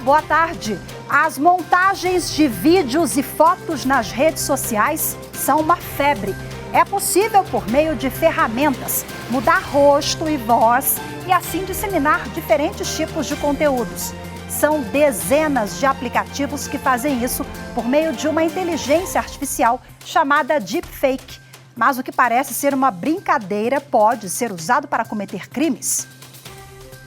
boa tarde. As montagens de vídeos e fotos nas redes sociais são uma febre. É possível, por meio de ferramentas, mudar rosto e voz e assim disseminar diferentes tipos de conteúdos. São dezenas de aplicativos que fazem isso por meio de uma inteligência artificial chamada deepfake. Mas o que parece ser uma brincadeira pode ser usado para cometer crimes.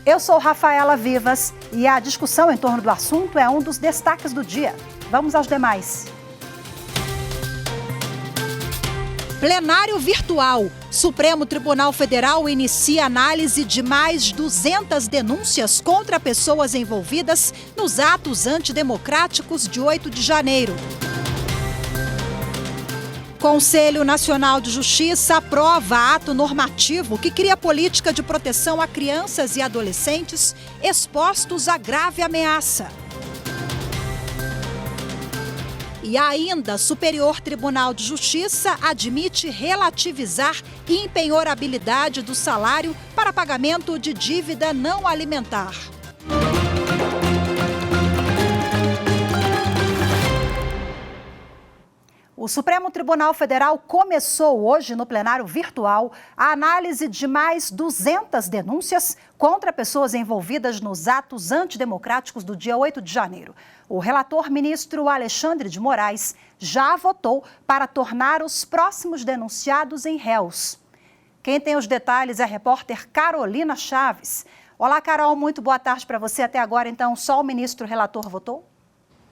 Eu sou Rafaela Vivas e a discussão em torno do assunto é um dos destaques do dia. Vamos aos demais. Plenário virtual. Supremo Tribunal Federal inicia análise de mais 200 denúncias contra pessoas envolvidas nos atos antidemocráticos de 8 de janeiro. Conselho Nacional de Justiça aprova ato normativo que cria política de proteção a crianças e adolescentes expostos a grave ameaça. E ainda, Superior Tribunal de Justiça admite relativizar impenhorabilidade do salário para pagamento de dívida não alimentar. O Supremo Tribunal Federal começou hoje, no plenário virtual, a análise de mais 200 denúncias contra pessoas envolvidas nos atos antidemocráticos do dia 8 de janeiro. O relator ministro Alexandre de Moraes já votou para tornar os próximos denunciados em réus. Quem tem os detalhes é a repórter Carolina Chaves. Olá, Carol, muito boa tarde para você. Até agora, então, só o ministro relator votou?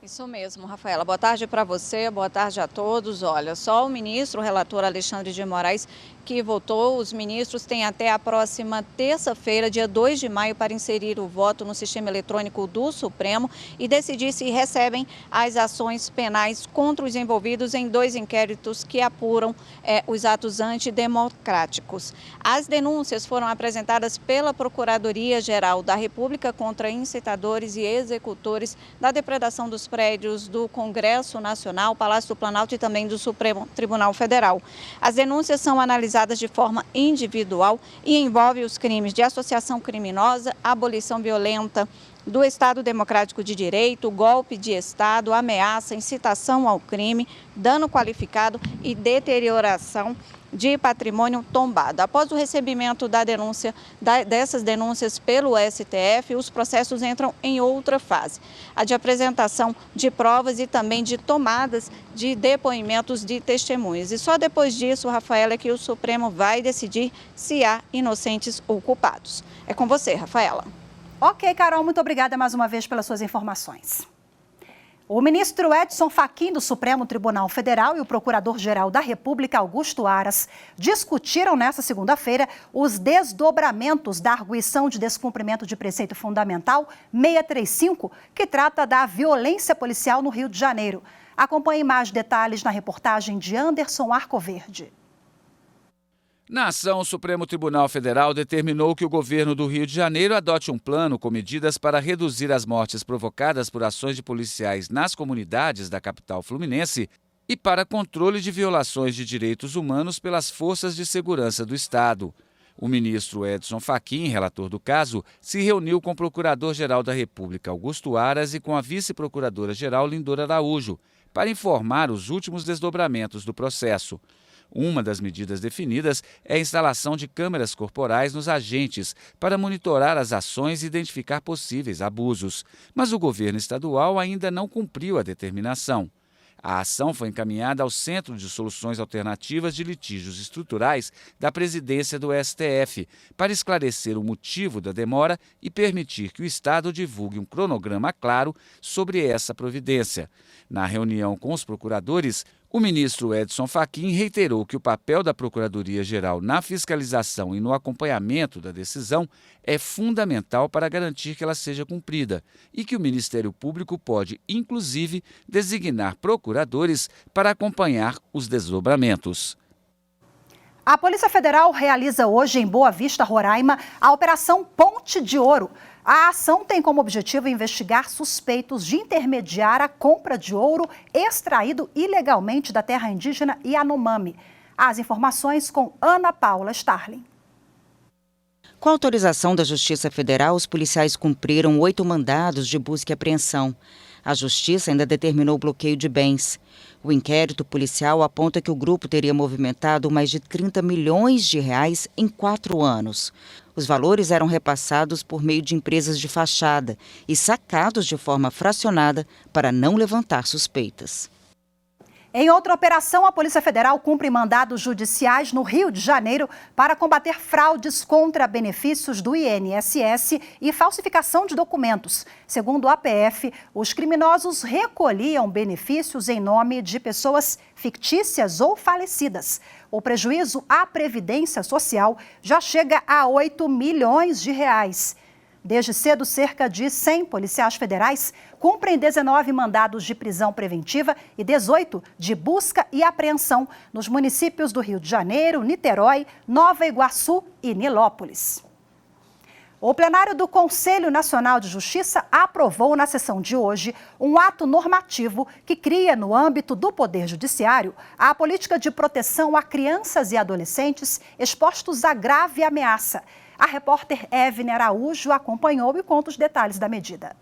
Isso mesmo, Rafaela. Boa tarde para você, boa tarde a todos. Olha, só o ministro, o relator Alexandre de Moraes, que votou. Os ministros têm até a próxima terça-feira, dia 2 de maio, para inserir o voto no sistema eletrônico do Supremo e decidir se recebem as ações penais contra os envolvidos em 2 inquéritos que apuram os atos antidemocráticos. As denúncias foram apresentadas pela Procuradoria-Geral da República contra incitadores e executores da depredação dos prédios do Congresso Nacional, Palácio do Planalto e também do Supremo Tribunal Federal. As denúncias são analisadas de forma individual e envolvem os crimes de associação criminosa, abolição violenta do Estado Democrático de Direito, golpe de Estado, ameaça, incitação ao crime, dano qualificado e deterioração de patrimônio tombado. Após o recebimento dessas denúncias pelo STF, os processos entram em outra fase, a de apresentação de provas e também de tomadas de depoimentos de testemunhas. E só depois disso, Rafaela, é que o Supremo vai decidir se há inocentes ou culpados. É com você, Rafaela. Ok, Carol, muito obrigada mais uma vez pelas suas informações. O ministro Edson Fachin, do Supremo Tribunal Federal, e o Procurador-Geral da República, Augusto Aras, discutiram nesta segunda-feira os desdobramentos da Arguição de Descumprimento de Preceito Fundamental 635, que trata da violência policial no Rio de Janeiro. Acompanhe mais detalhes na reportagem de Anderson Arcoverde. Na ação, o Supremo Tribunal Federal determinou que o governo do Rio de Janeiro adote um plano com medidas para reduzir as mortes provocadas por ações de policiais nas comunidades da capital fluminense e para controle de violações de direitos humanos pelas forças de segurança do Estado. O ministro Edson Fachin, relator do caso, se reuniu com o Procurador-Geral da República, Augusto Aras, e com a Vice-Procuradora-Geral, Lindora Araújo, para informar os últimos desdobramentos do processo. Uma das medidas definidas é a instalação de câmeras corporais nos agentes para monitorar as ações e identificar possíveis abusos. Mas o governo estadual ainda não cumpriu a determinação. A ação foi encaminhada ao Centro de Soluções Alternativas de Litígios Estruturais da Presidência do STF para esclarecer o motivo da demora e permitir que o Estado divulgue um cronograma claro sobre essa providência. Na reunião com os procuradores, o ministro Edson Fachin reiterou que o papel da Procuradoria-Geral na fiscalização e no acompanhamento da decisão é fundamental para garantir que ela seja cumprida e que o Ministério Público pode, inclusive, designar procuradores para acompanhar os desdobramentos. A Polícia Federal realiza hoje em Boa Vista, Roraima, a Operação Ponte de Ouro. A ação tem como objetivo investigar suspeitos de intermediar a compra de ouro extraído ilegalmente da terra indígena Yanomami. As informações com Ana Paula Starling. Com a autorização da Justiça Federal, os policiais cumpriram 8 mandados de busca e apreensão. A Justiça ainda determinou o bloqueio de bens. O inquérito policial aponta que o grupo teria movimentado mais de 30 milhões de reais em 4 anos. Os valores eram repassados por meio de empresas de fachada e sacados de forma fracionada para não levantar suspeitas. Em outra operação, a Polícia Federal cumpre mandados judiciais no Rio de Janeiro para combater fraudes contra benefícios do INSS e falsificação de documentos. Segundo a PF, os criminosos recolhiam benefícios em nome de pessoas fictícias ou falecidas. O prejuízo à Previdência Social já chega a 8 milhões de reais. Desde cedo, cerca de 100 policiais federais cumprem 19 mandados de prisão preventiva e 18 de busca e apreensão nos municípios do Rio de Janeiro, Niterói, Nova Iguaçu e Nilópolis. O plenário do Conselho Nacional de Justiça aprovou na sessão de hoje um ato normativo que cria, no âmbito do Poder Judiciário, a política de proteção a crianças e adolescentes expostos a grave ameaça. A repórter Evne Araújo acompanhou e conta os detalhes da medida.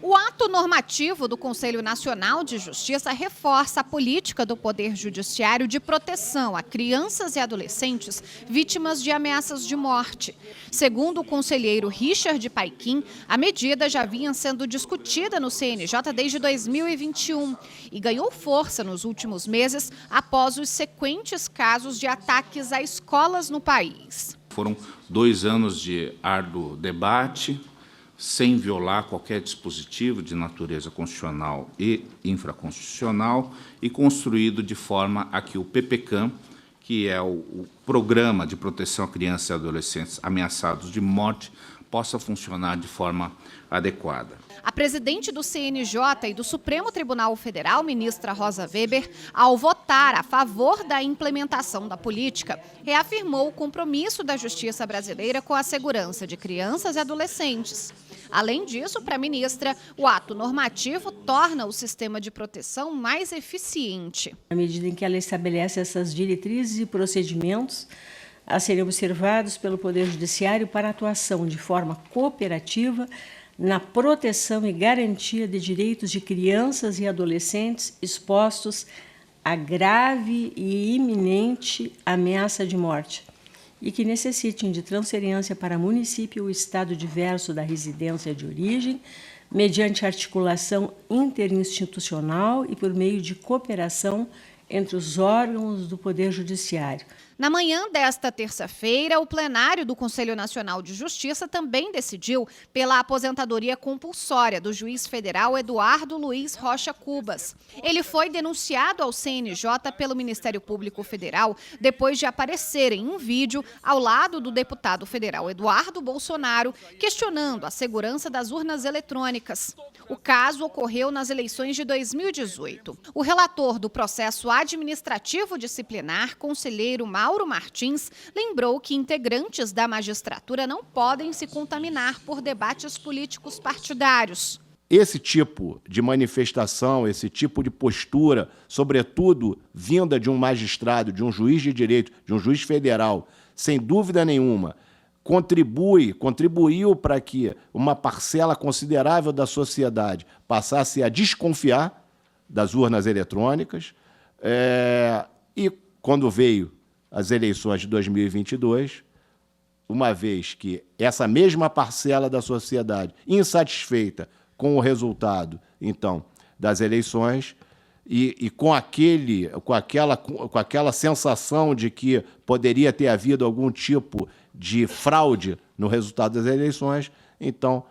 O ato normativo do Conselho Nacional de Justiça reforça a política do Poder Judiciário de proteção a crianças e adolescentes vítimas de ameaças de morte. Segundo o conselheiro Richard Paiquim, a medida já vinha sendo discutida no CNJ desde 2021 e ganhou força nos últimos meses após os sequentes casos de ataques a escolas no país. Foram 2 anos de árduo debate, sem violar qualquer dispositivo de natureza constitucional e infraconstitucional e construído de forma a que o PPCAM, que é o Programa de Proteção a Crianças e Adolescentes Ameaçados de Morte, possa funcionar de forma adequada. A presidente do CNJ e do Supremo Tribunal Federal, ministra Rosa Weber, ao votar a favor da implementação da política, reafirmou o compromisso da justiça brasileira com a segurança de crianças e adolescentes. Além disso, para a ministra, o ato normativo torna o sistema de proteção mais eficiente. À medida em que ela estabelece essas diretrizes e procedimentos a serem observados pelo Poder Judiciário para atuação de forma cooperativa na proteção e garantia de direitos de crianças e adolescentes expostos a grave e iminente ameaça de morte e que necessitem de transferência para município ou estado diverso da residência de origem, mediante articulação interinstitucional e por meio de cooperação entre os órgãos do Poder Judiciário. Na manhã desta terça-feira, o plenário do Conselho Nacional de Justiça também decidiu pela aposentadoria compulsória do juiz federal Eduardo Luiz Rocha Cubas. Ele foi denunciado ao CNJ pelo Ministério Público Federal depois de aparecer em um vídeo ao lado do deputado federal Eduardo Bolsonaro, questionando a segurança das urnas eletrônicas. O caso ocorreu nas eleições de 2018. O relator do processo administrativo disciplinar, conselheiro Mauro Martins, lembrou que integrantes da magistratura não podem se contaminar por debates políticos partidários. Esse tipo de manifestação, esse tipo de postura, sobretudo vinda de um magistrado, de um juiz de direito, de um juiz federal, sem dúvida nenhuma, contribuiu para que uma parcela considerável da sociedade passasse a desconfiar das urnas eletrônicas. E quando veio as eleições de 2022, uma vez que essa mesma parcela da sociedade, insatisfeita com o resultado, então, das eleições, e com aquela sensação de que poderia ter havido algum tipo de fraude no resultado das eleições, então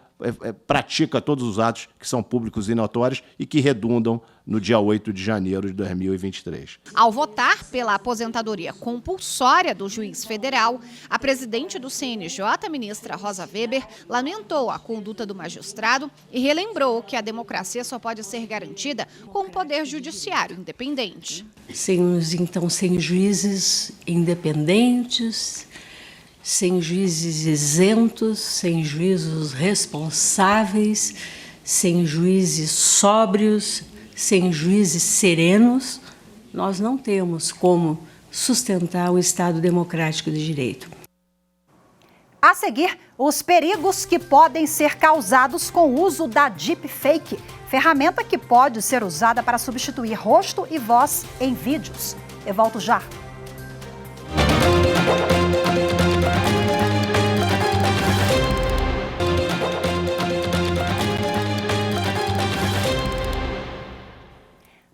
pratica todos os atos que são públicos e notórios e que redundam no dia 8 de janeiro de 2023. Ao votar pela aposentadoria compulsória do juiz federal, a presidente do CNJ, ministra Rosa Weber, lamentou a conduta do magistrado e relembrou que a democracia só pode ser garantida com um poder judiciário independente. Sem juízes independentes, sem juízes isentos, sem juízos responsáveis, sem juízes sóbrios, sem juízes serenos, nós não temos como sustentar o Estado democrático de direito. A seguir, os perigos que podem ser causados com o uso da deepfake, ferramenta que pode ser usada para substituir rosto e voz em vídeos. Eu volto já.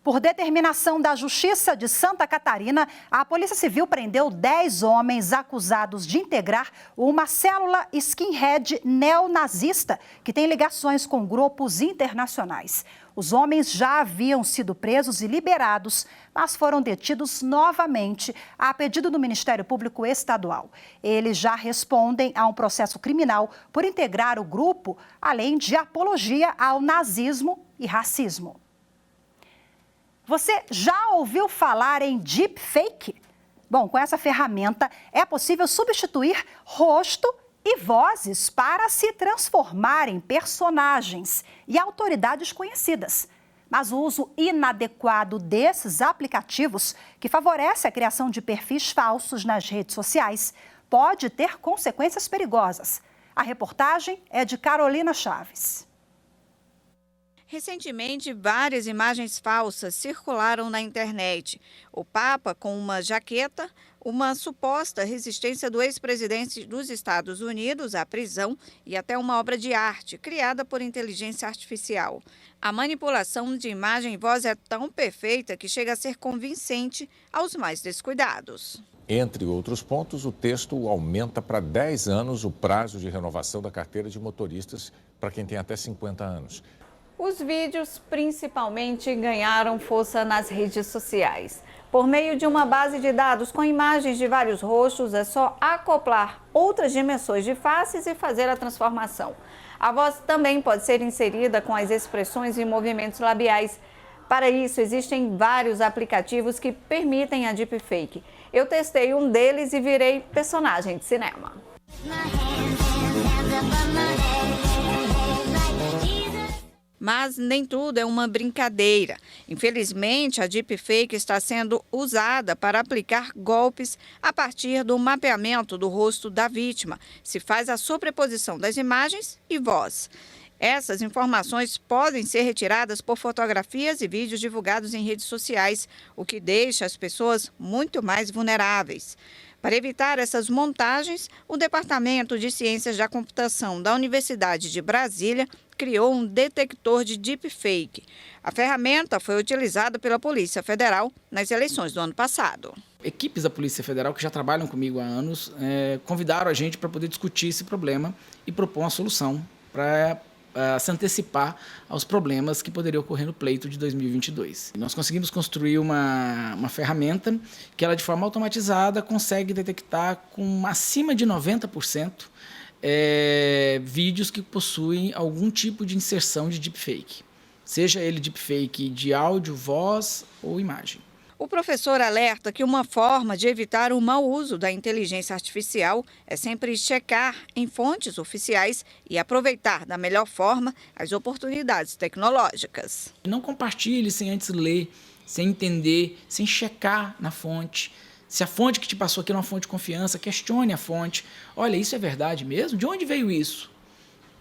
Por determinação da Justiça de Santa Catarina, a Polícia Civil prendeu 10 homens acusados de integrar uma célula skinhead neonazista que tem ligações com grupos internacionais. Os homens já haviam sido presos e liberados, mas foram detidos novamente a pedido do Ministério Público Estadual. Eles já respondem a um processo criminal por integrar o grupo, além de apologia ao nazismo e racismo. Você já ouviu falar em deepfake? Bom, com essa ferramenta é possível substituir rosto e vozes para se transformar em personagens e autoridades conhecidas. Mas o uso inadequado desses aplicativos, que favorece a criação de perfis falsos nas redes sociais, pode ter consequências perigosas. A reportagem é de Carolina Chaves. Recentemente, várias imagens falsas circularam na internet. O Papa com uma jaqueta, uma suposta resistência do ex-presidente dos Estados Unidos à prisão e até uma obra de arte criada por inteligência artificial. A manipulação de imagem e voz é tão perfeita que chega a ser convincente aos mais descuidados. Entre outros pontos, o texto aumenta para 10 anos o prazo de renovação da carteira de motoristas para quem tem até 50 anos. Os vídeos principalmente ganharam força nas redes sociais. Por meio de uma base de dados com imagens de vários rostos, é só acoplar outras dimensões de faces e fazer a transformação. A voz também pode ser inserida com as expressões e movimentos labiais. Para isso, existem vários aplicativos que permitem a deepfake. Eu testei um deles e virei personagem de cinema. Mas nem tudo é uma brincadeira. Infelizmente, a deepfake está sendo usada para aplicar golpes a partir do mapeamento do rosto da vítima. Se faz a sobreposição das imagens e voz. Essas informações podem ser retiradas por fotografias e vídeos divulgados em redes sociais, o que deixa as pessoas muito mais vulneráveis. Para evitar essas montagens, o Departamento de Ciências da Computação da Universidade de Brasília criou um detector de deepfake. A ferramenta foi utilizada pela Polícia Federal nas eleições do ano passado. Equipes da Polícia Federal, que já trabalham comigo há anos, convidaram a gente para poder discutir esse problema e propor uma solução para se antecipar aos problemas que poderiam ocorrer no pleito de 2022. Nós conseguimos construir uma ferramenta que ela, de forma automatizada, consegue detectar com acima de 90% vídeos que possuem algum tipo de inserção de deepfake, seja ele deepfake de áudio, voz ou imagem. O professor alerta que uma forma de evitar o mau uso da inteligência artificial é sempre checar em fontes oficiais e aproveitar da melhor forma as oportunidades tecnológicas. Não compartilhe sem antes ler, sem entender, sem checar na fonte. Se a fonte que te passou aqui é uma fonte de confiança, questione a fonte. Olha, isso é verdade mesmo? De onde veio isso?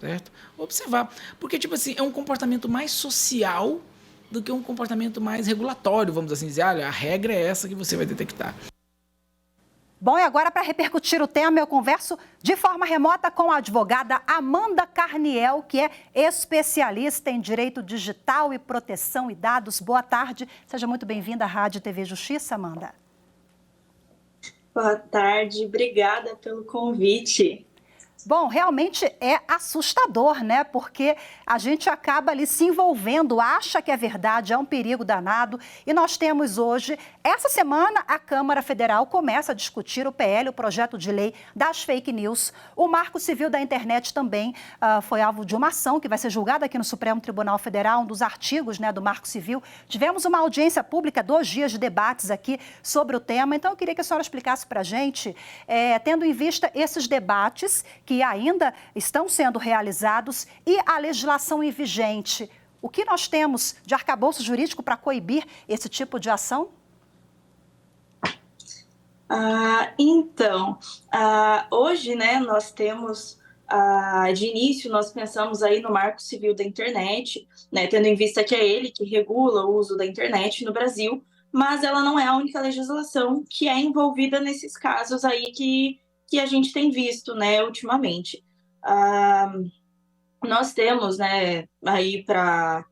Certo? Observar. Porque, é um comportamento mais social do que um comportamento mais regulatório, vamos assim dizer. Olha, a regra é essa que você vai detectar. Bom, e agora, para repercutir o tema, eu converso de forma remota com a advogada Amanda Carniel, que é especialista em direito digital e proteção e dados. Boa tarde, seja muito bem-vinda à Rádio TV Justiça, Amanda. Boa tarde, obrigada pelo convite. Bom, realmente é assustador, né? Porque a gente acaba ali se envolvendo, acha que é verdade, é um perigo danado. E nós temos hoje, essa semana, a Câmara Federal começa a discutir o PL, o projeto de lei das fake news. O Marco Civil da Internet também foi alvo de uma ação que vai ser julgada aqui no Supremo Tribunal Federal, um dos artigos, né, do Marco Civil. Tivemos uma audiência pública, 2 dias de debates aqui sobre o tema. Então, eu queria que a senhora explicasse para a gente, tendo em vista esses debates que ainda estão sendo realizados e a legislação em vigente. O que nós temos de arcabouço jurídico para coibir esse tipo de ação? Hoje, né, nós temos, de início, nós pensamos aí no Marco Civil da Internet, né, tendo em vista que é ele que regula o uso da internet no Brasil, mas ela não é a única legislação que é envolvida nesses casos aí que a gente tem visto, né, ultimamente. Nós temos, né, aí para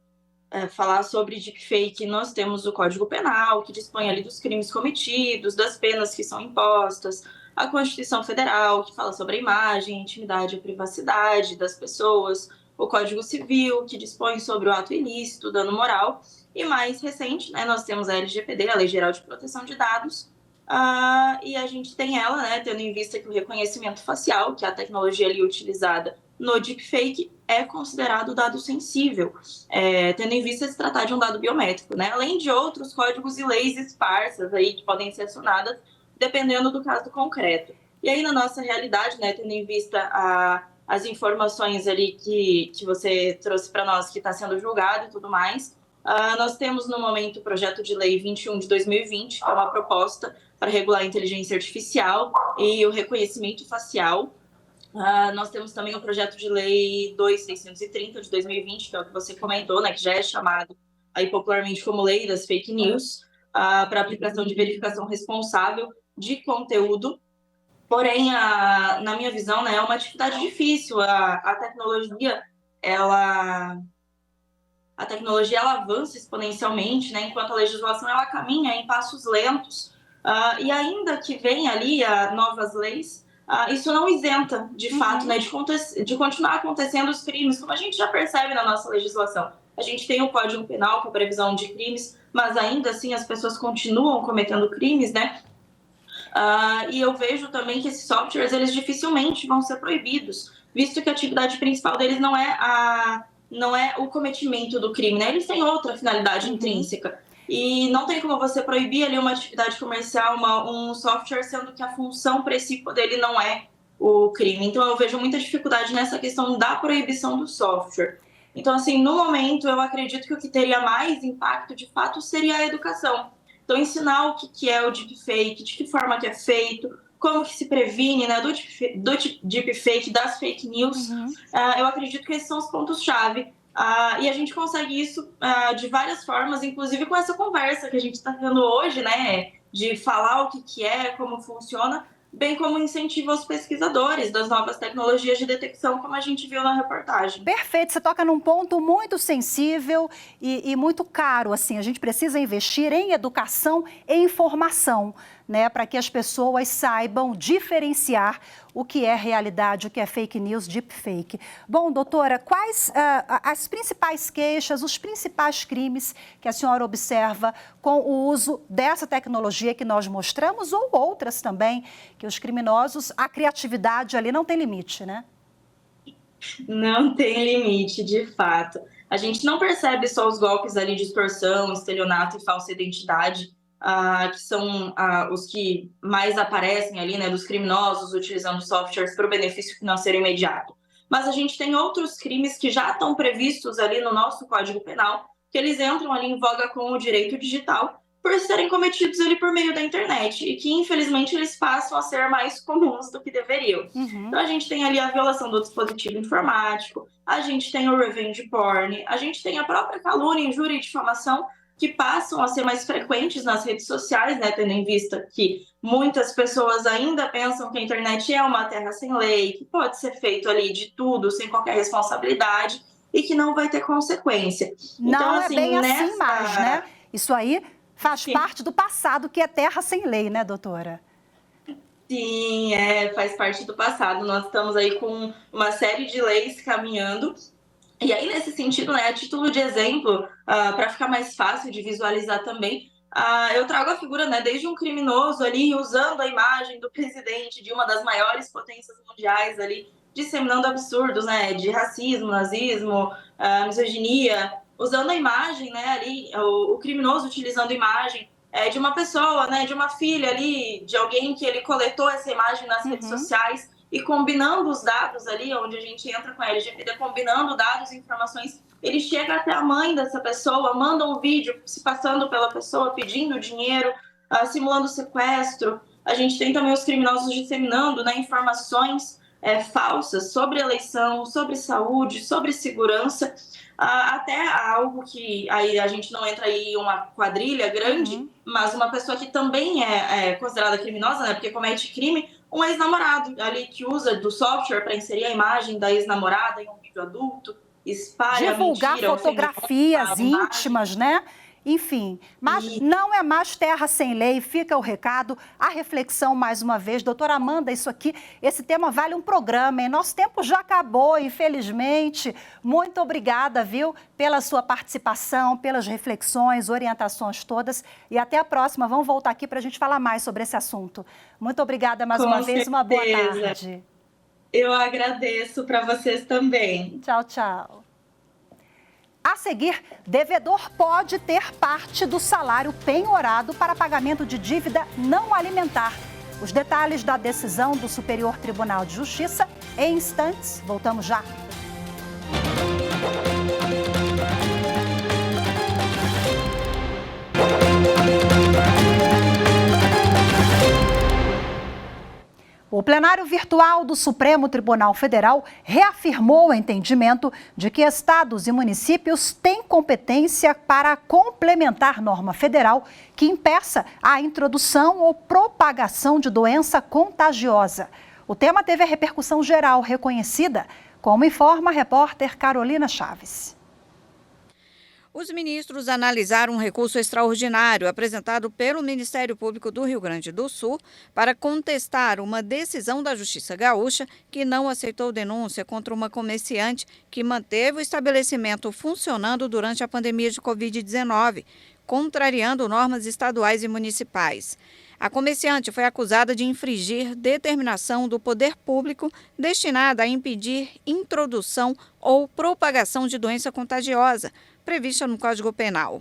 falar sobre deepfake, nós temos o Código Penal, que dispõe ali dos crimes cometidos, das penas que são impostas, a Constituição Federal, que fala sobre a imagem, a intimidade e a privacidade das pessoas, o Código Civil, que dispõe sobre o ato ilícito, dano moral, e mais recente, né, nós temos a LGPD, a Lei Geral de Proteção de Dados, e a gente tem ela, né, tendo em vista que o reconhecimento facial, que é a tecnologia ali utilizada no deepfake, é considerado dado sensível, tendo em vista se tratar de um dado biométrico, né? Além de outros códigos e leis esparsas aí que podem ser acionadas dependendo do caso concreto. E aí, na nossa realidade, né, tendo em vista as informações ali que você trouxe para nós, que está sendo julgado e tudo mais, nós temos no momento o projeto de lei 21 de 2020, que é uma proposta para regular a inteligência artificial e o reconhecimento facial. Nós temos também o projeto de lei 2630 de 2020, que é o que você comentou, né, que já é chamado aí popularmente como lei das fake news, para aplicação de verificação responsável de conteúdo. Porém, na minha visão, né, é uma atividade difícil. A tecnologia, ela avança exponencialmente, né, enquanto a legislação ela caminha em passos lentos. E ainda que venha ali novas leis, isso não isenta, de fato, né, de continuar acontecendo os crimes, como a gente já percebe na nossa legislação. A gente tem o Código Penal com a previsão de crimes, mas ainda assim as pessoas continuam cometendo crimes, né? E eu vejo também que esses softwares, eles dificilmente vão ser proibidos, visto que a atividade principal deles não é o cometimento do crime, né? Eles têm outra finalidade intrínseca. E não tem como você proibir ali uma atividade comercial, um software, sendo que a função principal dele não é o crime. Então, eu vejo muita dificuldade nessa questão da proibição do software. Então, assim, no momento, eu acredito que o que teria mais impacto, de fato, seria a educação. Então, ensinar o que é o deepfake, de que forma que é feito, como que se previne, né, do deepfake, das fake news. Eu acredito que esses são os pontos-chave. E a gente consegue isso de várias formas, inclusive com essa conversa que a gente está tendo hoje, né, de falar o que é, como funciona, bem como incentivo aos pesquisadores das novas tecnologias de detecção, como a gente viu na reportagem. Perfeito, você toca num ponto muito sensível e muito caro, assim, a gente precisa investir em educação e informação, né, para que as pessoas saibam diferenciar o que é realidade, o que é fake news, deepfake. Bom, doutora, quais as principais queixas, os principais crimes que a senhora observa com o uso dessa tecnologia que nós mostramos ou outras também, que os criminosos, a criatividade ali não tem limite, né? Não tem limite, de fato. A gente não percebe só os golpes ali de extorsão, estelionato e falsa identidade, que são os que mais aparecem ali, né, dos criminosos utilizando softwares para o benefício financeiro imediato. Mas a gente tem outros crimes que já estão previstos ali no nosso Código Penal, que eles entram ali em voga com o direito digital, por serem cometidos ali por meio da internet, e que, infelizmente, eles passam a ser mais comuns do que deveriam. Então, a gente tem ali a violação do dispositivo informático, a gente tem o revenge porn, a gente tem a própria calúnia, injúria e difamação, que passam a ser mais frequentes nas redes sociais, né, tendo em vista que muitas pessoas ainda pensam que a internet é uma terra sem lei, que pode ser feito ali de tudo, sem qualquer responsabilidade, e que não vai ter consequência. Não então, é assim, bem assim mais, né? Isso aí faz parte do passado, que é terra sem lei, né, doutora? Sim, faz parte do passado. Nós estamos aí com uma série de leis caminhando. E aí, nesse sentido, né, a título de exemplo, para ficar mais fácil de visualizar também, eu trago a figura, né, desde um criminoso ali usando a imagem do presidente de uma das maiores potências mundiais ali, disseminando absurdos, né, de racismo, nazismo, misoginia, usando a imagem, né, ali, o criminoso utilizando a imagem de uma pessoa, né, de uma filha ali, de alguém que ele coletou essa imagem nas redes sociais, e combinando os dados ali, onde a gente entra com a LGPD, combinando dados e informações, ele chega até a mãe dessa pessoa, manda um vídeo se passando pela pessoa, pedindo dinheiro, simulando sequestro. A gente tem também os criminosos disseminando, né, informações falsas sobre eleição, sobre saúde, sobre segurança, até algo que aí a gente não entra aí em uma quadrilha grande, mas uma pessoa que também é considerada criminosa, né, porque comete crime, um ex-namorado ali que usa do software para inserir a imagem da ex-namorada em um vídeo adulto, espalha divulgar mentira, fotografias íntimas, né? Enfim, mas não é mais terra sem lei, fica o recado, a reflexão mais uma vez. Doutora Amanda, isso aqui, esse tema vale um programa, hein? Nosso tempo já acabou, infelizmente. Muito obrigada, viu, pela sua participação, pelas reflexões, orientações todas. E até a próxima, vamos voltar aqui para a gente falar mais sobre esse assunto. Muito obrigada mais uma vez, uma boa tarde. Eu agradeço para vocês também. Tchau, tchau. A seguir, devedor pode ter parte do salário penhorado para pagamento de dívida não alimentar. Os detalhes da decisão do Superior Tribunal de Justiça em instantes. Voltamos já. O plenário virtual do Supremo Tribunal Federal reafirmou o entendimento de que estados e municípios têm competência para complementar norma federal que impeça a introdução ou propagação de doença contagiosa. O tema teve a repercussão geral reconhecida, como informa a repórter Carolina Chaves. Os ministros analisaram um recurso extraordinário apresentado pelo Ministério Público do Rio Grande do Sul para contestar uma decisão da Justiça Gaúcha que não aceitou denúncia contra uma comerciante que manteve o estabelecimento funcionando durante a pandemia de Covid-19, contrariando normas estaduais e municipais. A comerciante foi acusada de infringir determinação do poder público destinada a impedir introdução ou propagação de doença contagiosa, prevista no Código Penal.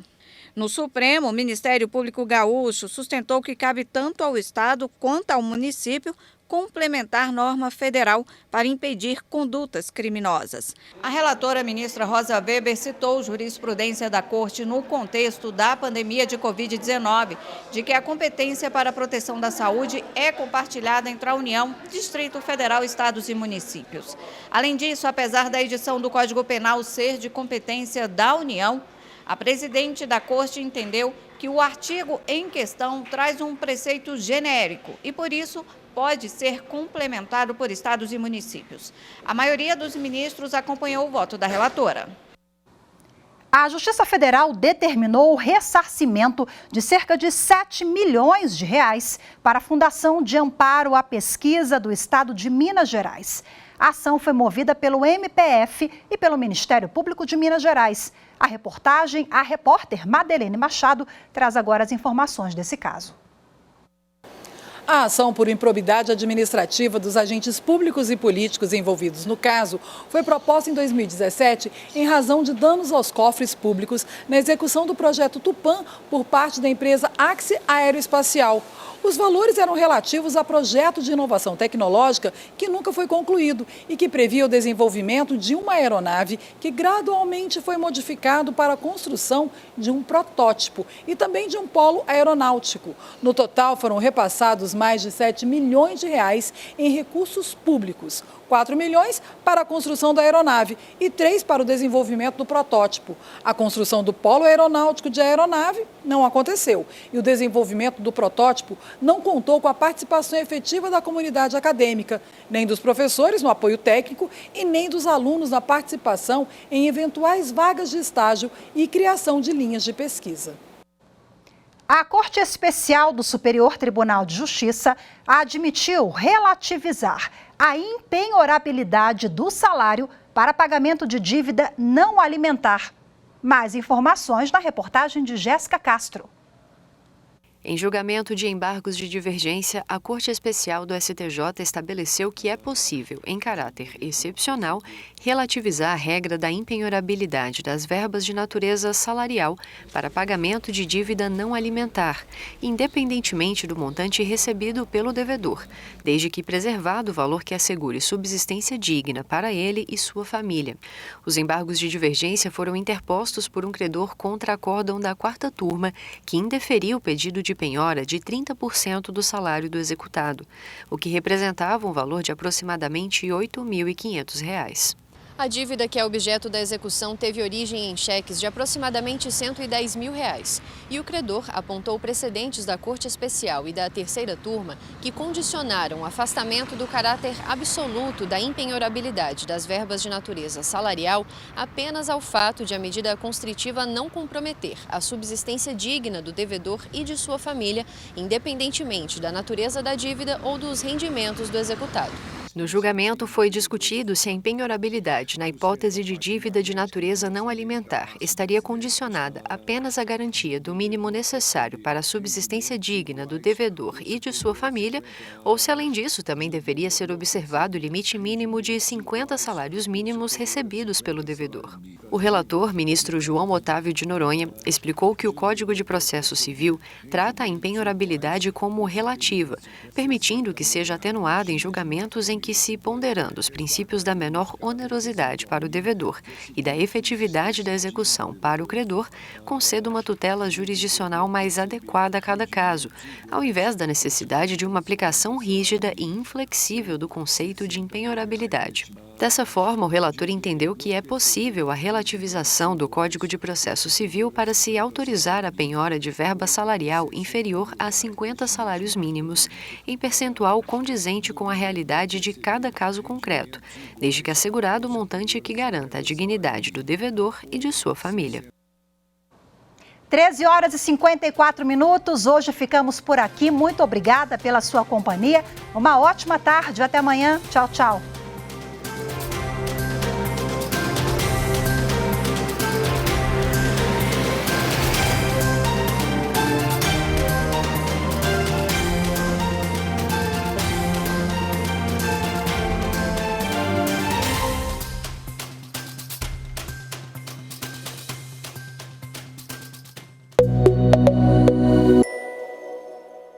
No Supremo, o Ministério Público Gaúcho sustentou que cabe tanto ao Estado quanto ao município complementar norma federal para impedir condutas criminosas. A relatora ministra Rosa Weber citou jurisprudência da Corte no contexto da pandemia de Covid-19, de que a competência para a proteção da saúde é compartilhada entre a União, Distrito Federal, Estados e municípios. Além disso, apesar da edição do Código Penal ser de competência da União, a presidente da Corte entendeu que o artigo em questão traz um preceito genérico e, por isso, pode ser complementado por estados e municípios. A maioria dos ministros acompanhou o voto da relatora. A Justiça Federal determinou o ressarcimento de cerca de 7 milhões de reais para a Fundação de Amparo à Pesquisa do Estado de Minas Gerais. A ação foi movida pelo MPF e pelo Ministério Público de Minas Gerais. A repórter Madeleine Machado traz agora as informações desse caso. A ação por improbidade administrativa dos agentes públicos e políticos envolvidos no caso foi proposta em 2017 em razão de danos aos cofres públicos na execução do projeto Tupã por parte da empresa Axi Aeroespacial. Os valores eram relativos a projeto de inovação tecnológica que nunca foi concluído e que previa o desenvolvimento de uma aeronave que gradualmente foi modificado para a construção de um protótipo e também de um polo aeronáutico. No total, foram repassados mais de 7 milhões de reais em recursos públicos. 4 milhões para a construção da aeronave e 3 para o desenvolvimento do protótipo. A construção do polo aeronáutico de aeronave não aconteceu e o desenvolvimento do protótipo não contou com a participação efetiva da comunidade acadêmica, nem dos professores no apoio técnico e nem dos alunos na participação em eventuais vagas de estágio e criação de linhas de pesquisa. A Corte Especial do Superior Tribunal de Justiça admitiu relativizar a impenhorabilidade do salário para pagamento de dívida não alimentar. Mais informações na reportagem de Jéssica Castro. Em julgamento de embargos de divergência, a Corte Especial do STJ estabeleceu que é possível, em caráter excepcional, relativizar a regra da impenhorabilidade das verbas de natureza salarial para pagamento de dívida não alimentar, independentemente do montante recebido pelo devedor, desde que preservado o valor que assegure subsistência digna para ele e sua família. Os embargos de divergência foram interpostos por um credor contra acórdão da quarta turma, que indeferiu o pedido de de penhora de 30% do salário do executado, o que representava um valor de aproximadamente R$ 8.500. A dívida que é objeto da execução teve origem em cheques de aproximadamente R$ 110 mil. E o credor apontou precedentes da Corte Especial e da terceira turma que condicionaram o afastamento do caráter absoluto da impenhorabilidade das verbas de natureza salarial apenas ao fato de a medida constritiva não comprometer a subsistência digna do devedor e de sua família, independentemente da natureza da dívida ou dos rendimentos do executado. No julgamento, foi discutido se a impenhorabilidade, na hipótese de dívida de natureza não alimentar, estaria condicionada apenas à garantia do mínimo necessário para a subsistência digna do devedor e de sua família, ou se, além disso, também deveria ser observado o limite mínimo de 50 salários mínimos recebidos pelo devedor. O relator, ministro João Otávio de Noronha, explicou que o Código de Processo Civil trata a impenhorabilidade como relativa, permitindo que seja atenuada em julgamentos em que, se ponderando os princípios da menor onerosidade para o devedor e da efetividade da execução para o credor, conceda uma tutela jurisdicional mais adequada a cada caso, ao invés da necessidade de uma aplicação rígida e inflexível do conceito de impenhorabilidade. Dessa forma, o relator entendeu que é possível a relativização do Código de Processo Civil para se autorizar a penhora de verba salarial inferior a 50 salários mínimos, em percentual condizente com a realidade de cada caso concreto, desde que assegurado o montante que garanta a dignidade do devedor e de sua família. 13h54. Hoje ficamos por aqui. Muito obrigada pela sua companhia. Uma ótima tarde. Até amanhã. Tchau, tchau.